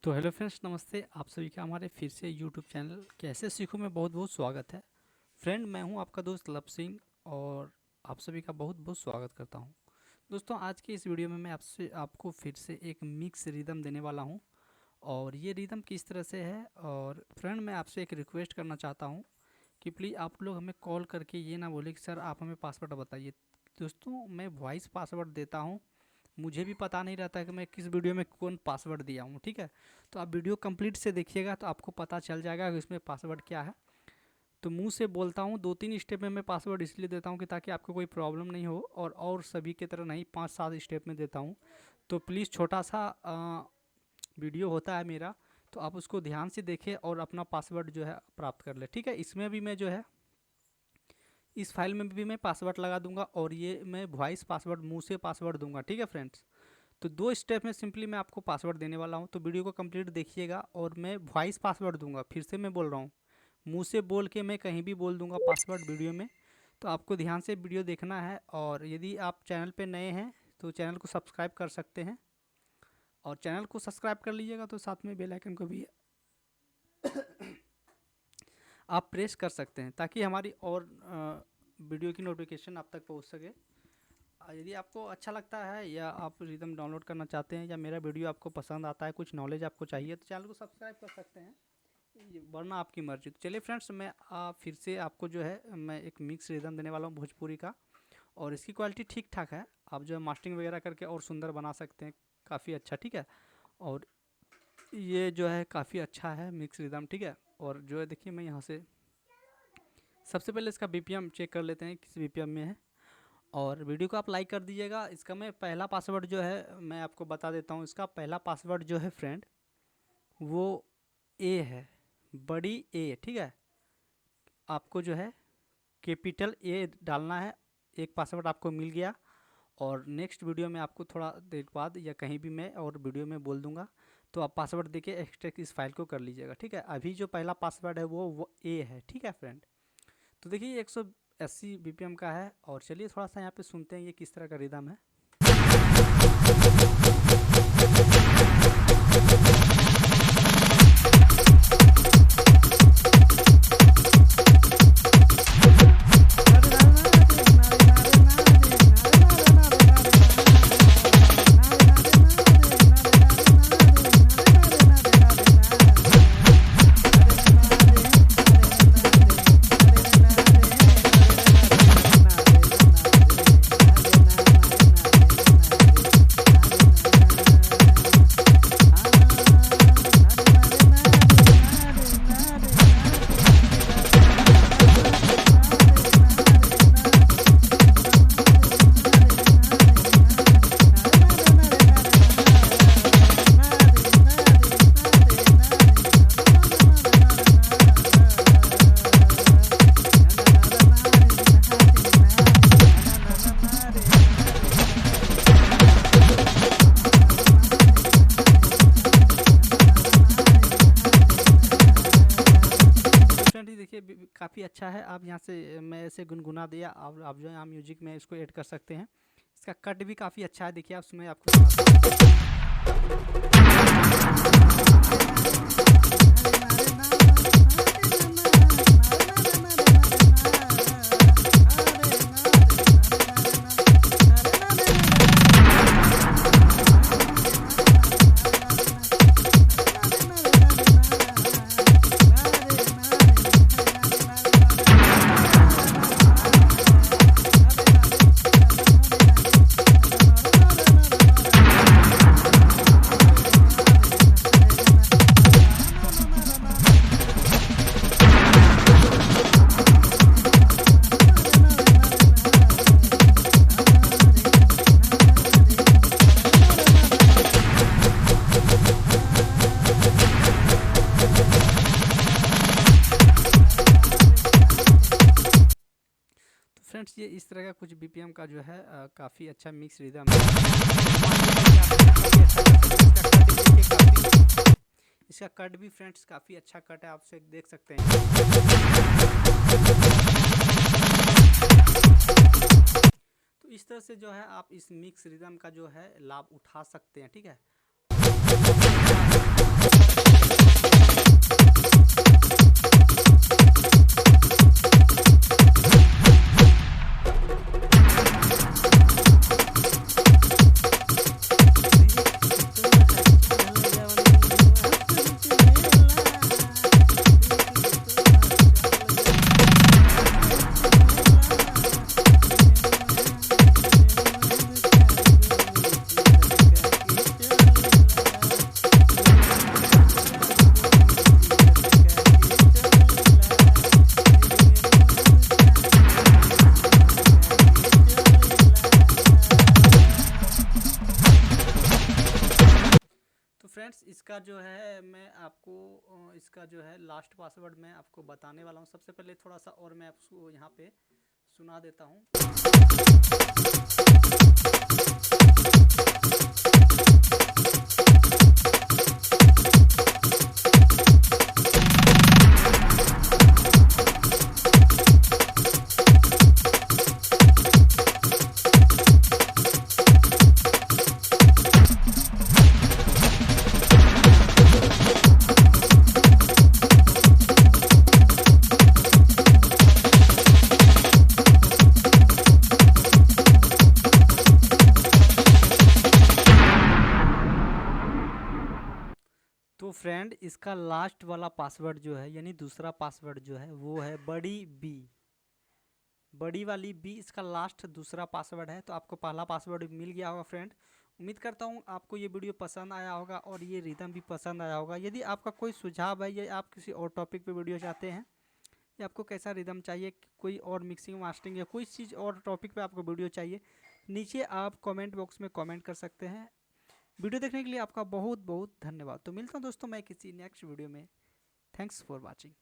तो hello friends, नमस्ते। आप सभी का हमारे फिर से यूट्यूब चैनल कैसे सीखूं में बहुत बहुत स्वागत है। फ्रेंड, मैं हूं आपका दोस्त लव सिंह और आप सभी का बहुत बहुत स्वागत करता हूं। दोस्तों, आज की इस वीडियो में मैं आपको फिर से एक मिक्स रिदम देने वाला हूं। और ये रिदम किस तरह से है, और फ्रेंड मैं आपसे एक रिक्वेस्ट करना चाहता हूँ कि प्लीज़ आप लोग हमें कॉल करके ये ना बोले कि सर आप हमें पासवर्ड बताइए। दोस्तों, मैं वॉइस पासवर्ड देता हूँ, मुझे भी पता नहीं रहता है कि मैं किस वीडियो में कौन पासवर्ड दिया हूँ। ठीक है, तो आप वीडियो कंप्लीट से देखिएगा तो आपको पता चल जाएगा कि इसमें पासवर्ड क्या है। तो मुंह से बोलता हूँ, 2-3 स्टेप में मैं पासवर्ड इसलिए देता हूँ कि ताकि आपको कोई प्रॉब्लम नहीं हो, और सभी की तरह नहीं 5-7 स्टेप में देता हूँ। तो प्लीज़ छोटा सा वीडियो होता है मेरा, तो आप उसको ध्यान से देखें और अपना पासवर्ड जो है प्राप्त कर ले। ठीक है, इसमें भी मैं जो है इस फाइल में भी मैं पासवर्ड लगा दूंगा, और ये मैं वॉइस पासवर्ड मुंह से पासवर्ड दूंगा। ठीक है फ्रेंड्स, तो 2 स्टेप में सिंपली मैं आपको पासवर्ड देने वाला हूँ, तो वीडियो को कंप्लीट देखिएगा। और मैं वॉइस पासवर्ड दूंगा, फिर से मैं बोल रहा हूँ, मुंह से बोल के मैं कहीं भी बोल दूंगा पासवर्ड वीडियो में। तो आपको ध्यान से वीडियो देखना है, और यदि आप चैनल पे नए हैं तो चैनल को सब्सक्राइब कर सकते हैं, और चैनल को सब्सक्राइब कर लीजिएगा तो साथ में बेल आइकन को भी आप प्रेस कर सकते हैं, ताकि हमारी और वीडियो की नोटिफिकेशन आप तक पहुँच सके। यदि आपको अच्छा लगता है, या आप रिदम डाउनलोड करना चाहते हैं, या मेरा वीडियो आपको पसंद आता है, कुछ नॉलेज आपको चाहिए, तो चैनल को सब्सक्राइब कर सकते हैं, वरना आपकी मर्जी। तो चलिए फ्रेंड्स, मैं फिर से आपको जो है मैं एक मिक्स रिदम देने वाला हूँ भोजपुरी का, और इसकी क्वालिटी ठीक ठाक है। आप जो है मास्टरिंग वगैरह करके और सुंदर बना सकते हैं, काफ़ी अच्छा। ठीक है, और ये जो है काफ़ी अच्छा है मिक्स रिदम। ठीक है, और जो है देखिए, मैं यहाँ से सबसे पहले इसका BPM चेक कर लेते हैं किस BPM में है, और वीडियो को आप लाइक कर दीजिएगा। इसका मैं पहला पासवर्ड जो है मैं आपको बता देता हूँ। इसका पहला पासवर्ड जो है फ्रेंड, वो ए है, बड़ी ए। ठीक है, आपको जो है कैपिटल ए डालना है। एक पासवर्ड आपको मिल गया, और नेक्स्ट वीडियो में आपको थोड़ा देर बाद या कहीं भी मैं और वीडियो में बोल दूंगा, तो आप पासवर्ड देके एक्सट्रैक्ट इस फाइल को कर लीजिएगा। ठीक है, अभी जो पहला पासवर्ड है वो ए है। ठीक है फ्रेंड, तो देखिए 180 BPM का है, और चलिए थोड़ा सा यहाँ पे सुनते हैं ये किस तरह का रिदम है। देखिए काफ़ी अच्छा है। आप यहाँ से मैं ऐसे गुनगुना दिया, आप जो है यहाँ म्यूजिक में इसको ऐड कर सकते हैं। इसका कट भी काफ़ी अच्छा है, देखिए आप सुने, आपको फ्रेंड्स, ये इस तरह का कुछ BPM का जो है काफ़ी अच्छा मिक्स रिदम है। इसका कट भी फ्रेंड्स काफ़ी अच्छा कट है, आप देख सकते हैं। तो इस तरह से जो है आप इस मिक्स रिदम का जो है लाभ उठा सकते हैं। ठीक है, इसका जो है मैं आपको इसका जो है लास्ट पासवर्ड मैं आपको बताने वाला हूँ। सबसे पहले थोड़ा सा और मैं आपको यहाँ पे सुना देता हूँ। तो फ्रेंड इसका लास्ट वाला पासवर्ड जो है यानी दूसरा पासवर्ड जो है वो है बड़ी वाली बी इसका लास्ट दूसरा पासवर्ड है। तो आपको पहला पासवर्ड मिल गया होगा फ्रेंड। उम्मीद करता हूँ आपको ये वीडियो पसंद आया होगा और ये रिदम भी पसंद आया होगा। यदि आपका कोई सुझाव है या आप किसी और टॉपिक पे वीडियो चाहते हैं या आपको कैसा रिदम चाहिए, कोई और मिक्सिंग मास्टरिंग या कोई चीज़ और टॉपिक पे आपको वीडियो चाहिए, नीचे आप कमेंट बॉक्स में कमेंट कर सकते हैं। वीडियो देखने के लिए आपका बहुत बहुत धन्यवाद। तो मिलता हूँ दोस्तों मैं किसी नेक्स्ट वीडियो में। Thanks for watching.